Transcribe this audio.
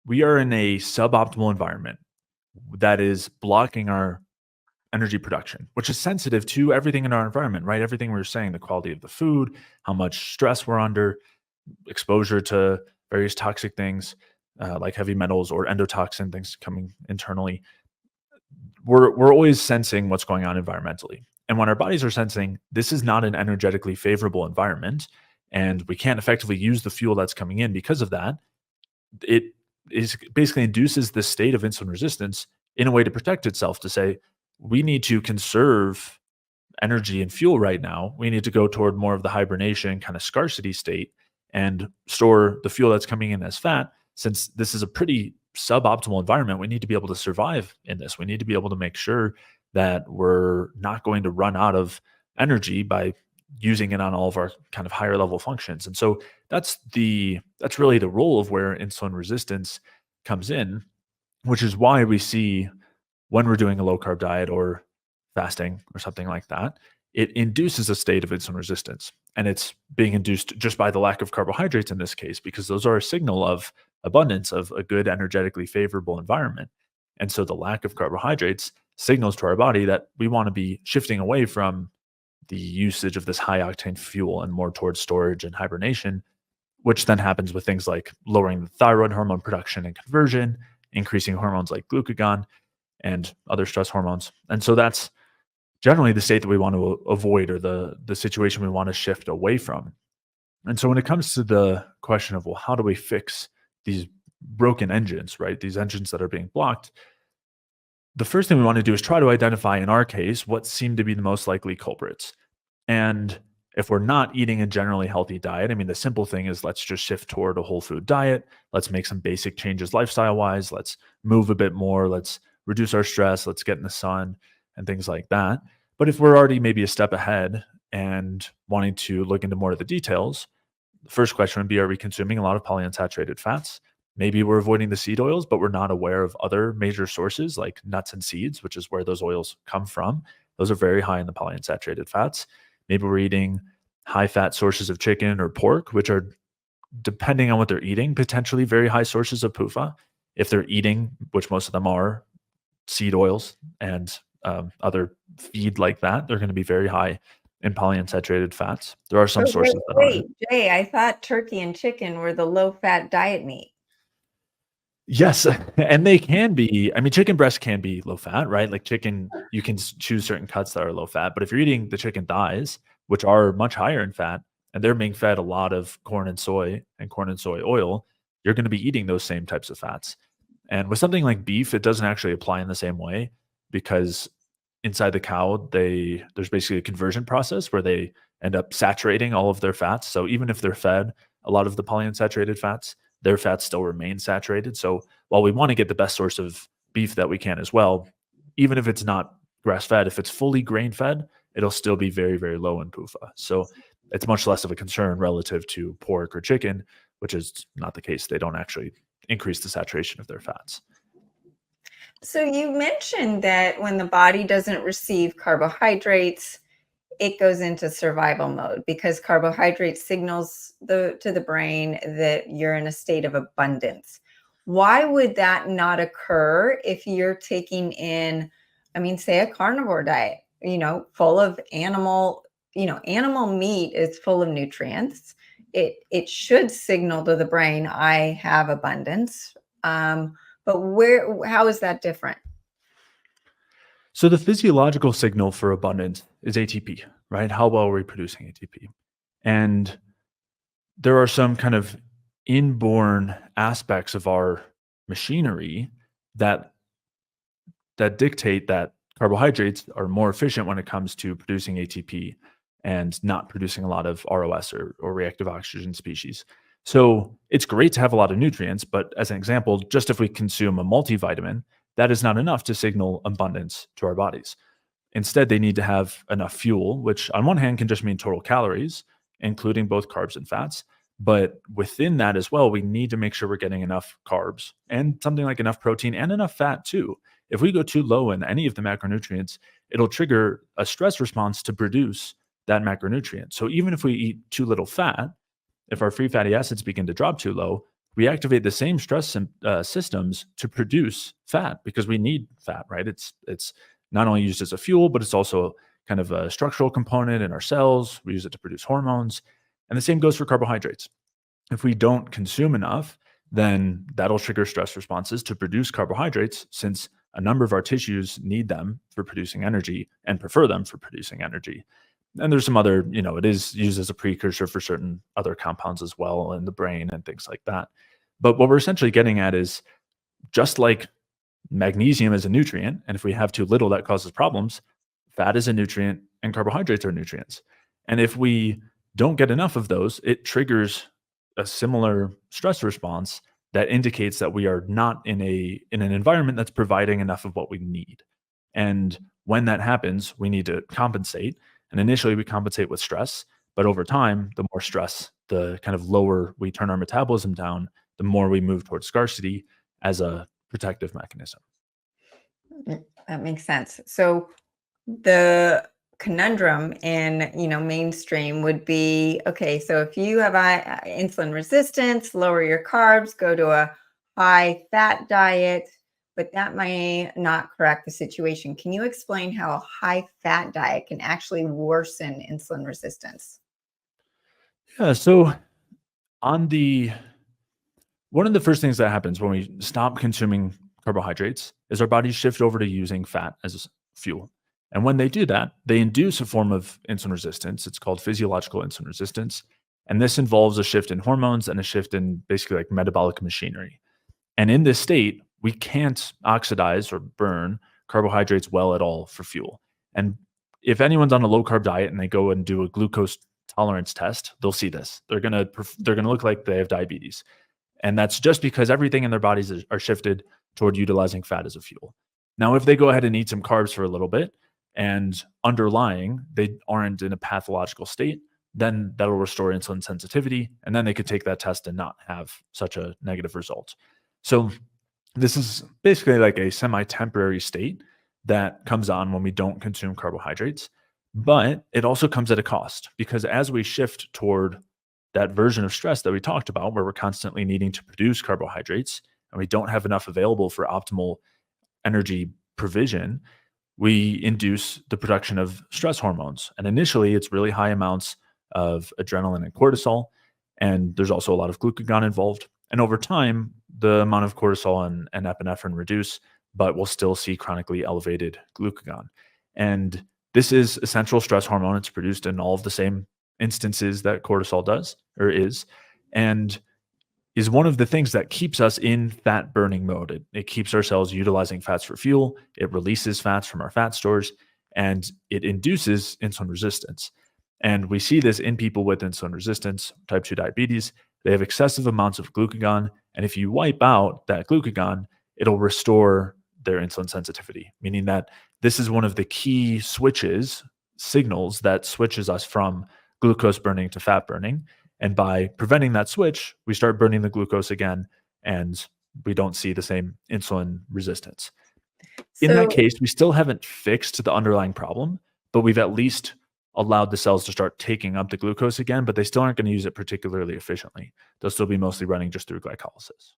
we are in a suboptimal environment that is blocking our energy production, which is sensitive to everything in our environment, right? Everything we were saying, the quality of the food, how much stress we're under, exposure to various toxic things like heavy metals or endotoxin things coming internally. We're always sensing what's going on environmentally. And when our bodies are sensing this is not an energetically favorable environment and we can't effectively use the fuel that's coming in because of that, it is basically induces this state of insulin resistance in a way to protect itself to say, we need to conserve energy and fuel right now. We need to go toward more of the hibernation kind of scarcity state and store the fuel that's coming in as fat. Since this is a pretty suboptimal environment, we need to be able to survive in this. We need to be able to make sure that we're not going to run out of energy by using it on all of our kind of higher level functions. And so that's really the role of where insulin resistance comes in, which is why we see when we're doing a low carb diet or fasting or something like that, it induces a state of insulin resistance. And it's being induced just by the lack of carbohydrates in this case, because those are a signal of abundance, of a good energetically favorable environment. And so the lack of carbohydrates signals to our body that we want to be shifting away from the usage of this high octane fuel and more towards storage and hibernation, which then happens with things like lowering the thyroid hormone production and conversion, increasing hormones like glucagon and other stress hormones. And so that's generally the state that we want to avoid, or the situation we want to shift away from. And so when it comes to the question of, well, how do we fix these broken engines, right? These engines that are being blocked, the first thing we want to do is try to identify, in our case, what seem to be the most likely culprits. And if we're not eating a generally healthy diet, I mean, the simple thing is let's just shift toward a whole food diet. Let's make some basic changes lifestyle wise. Let's move a bit more. Let's reduce our stress. Let's get in the sun and things like that. But if we're already maybe a step ahead and wanting to look into more of the details, the first question would be, are we consuming a lot of polyunsaturated fats? Maybe we're avoiding the seed oils, but we're not aware of other major sources like nuts and seeds, which is where those oils come from. Those are very high in the polyunsaturated fats. Maybe we're eating high fat sources of chicken or pork, which are, depending on what they're eating, potentially very high sources of PUFA. If they're eating, which most of them are, seed oils and other feed like that, they're going to be very high in polyunsaturated fats. There are some sources that wait, Jay, I thought turkey and chicken were the low-fat diet meat. Yes, and they can be. I mean, chicken breast can be low fat, right? Like chicken, you can choose certain cuts that are low fat. But if you're eating the chicken thighs, which are much higher in fat, and they're being fed a lot of corn and soy oil, you're going to be eating those same types of fats. And with something like beef, it doesn't actually apply in the same way, because inside the cow, there's basically a conversion process where they end up saturating all of their fats. So even if they're fed a lot of the polyunsaturated fats, their fats still remain saturated. So while we want to get the best source of beef that we can as well, even if it's not grass-fed, if it's fully grain-fed, it'll still be very, very low in PUFA. So it's much less of a concern relative to pork or chicken, which is not the case. They don't actually increase the saturation of their fats. So you mentioned that when the body doesn't receive carbohydrates, it goes into survival mode because carbohydrate signals to the brain that you're in a state of abundance. Why would that not occur if you're taking in, I mean, say a carnivore diet, full of animal meat is full of nutrients. It should signal to the brain, I have abundance. But how is that different? So the physiological signal for abundance is ATP, right? How well are we producing ATP? And there are some kind of inborn aspects of our machinery that dictate that carbohydrates are more efficient when it comes to producing ATP and not producing a lot of ROS or reactive oxygen species. So it's great to have a lot of nutrients, but as an example, just if we consume a multivitamin, that is not enough to signal abundance to our bodies. Instead, they need to have enough fuel, which on one hand can just mean total calories, including both carbs and fats. But within that as well, we need to make sure we're getting enough carbs and something like enough protein and enough fat too. If we go too low in any of the macronutrients, it'll trigger a stress response to produce that macronutrient. So even if we eat too little fat, if our free fatty acids begin to drop too low, we activate the same stress systems to produce fat because we need fat, right? It's not only used as a fuel, but it's also kind of a structural component in our cells. We use it to produce hormones. And the same goes for carbohydrates. If we don't consume enough, then that'll trigger stress responses to produce carbohydrates, since a number of our tissues need them for producing energy and prefer them for producing energy. And there's some other, it is used as a precursor for certain other compounds as well in the brain and things like that. But what we're essentially getting at is, just like magnesium is a nutrient, and if we have too little, that causes problems, fat is a nutrient and carbohydrates are nutrients. And if we don't get enough of those, it triggers a similar stress response that indicates that we are not in an environment that's providing enough of what we need. And when that happens, we need to compensate. And initially we compensate with stress, but over time, the more stress, the kind of lower we turn our metabolism down, the more we move towards scarcity as a protective mechanism. That makes sense. So the conundrum in mainstream would be, okay, so if you have insulin resistance, lower your carbs, go to a high fat diet, but that may not correct the situation. Can you explain how a high fat diet can actually worsen insulin resistance? Yeah, so one of the first things that happens when we stop consuming carbohydrates is our bodies shift over to using fat as fuel. And when they do that, they induce a form of insulin resistance. It's called physiological insulin resistance. And this involves a shift in hormones and a shift in basically like metabolic machinery. And in this state, we can't oxidize or burn carbohydrates well at all for fuel. And if anyone's on a low carb diet and they go and do a glucose tolerance test, they'll see this. They're gonna look like they have diabetes. And that's just because everything in their bodies are shifted toward utilizing fat as a fuel. Now, if they go ahead and eat some carbs for a little bit, and underlying they aren't in a pathological state, then that'll restore insulin sensitivity. And then they could take that test and not have such a negative result. So this is basically like a semi-temporary state that comes on when we don't consume carbohydrates. But it also comes at a cost, because as we shift toward that version of stress that we talked about, where we're constantly needing to produce carbohydrates and we don't have enough available for optimal energy provision, we induce the production of stress hormones. And initially, it's really high amounts of adrenaline and cortisol. And there's also a lot of glucagon involved. And over time, the amount of cortisol and epinephrine reduce, but we'll still see chronically elevated glucagon. And this is a central stress hormone. It's produced in all of the same instances that cortisol does or is. And is one of the things that keeps us in fat burning mode. It keeps our cells utilizing fats for fuel. It releases fats from our fat stores, and it induces insulin resistance. And we see this in people with insulin resistance, type 2 diabetes. They have excessive amounts of glucagon. And if you wipe out that glucagon, it'll restore their insulin sensitivity, meaning that this is one of the key signals that switches us from glucose burning to fat burning. And by preventing that switch, we start burning the glucose again, and we don't see the same insulin resistance. In that case, we still haven't fixed the underlying problem, but we've at least allowed the cells to start taking up the glucose again, but they still aren't going to use it particularly efficiently. They'll still be mostly running just through glycolysis.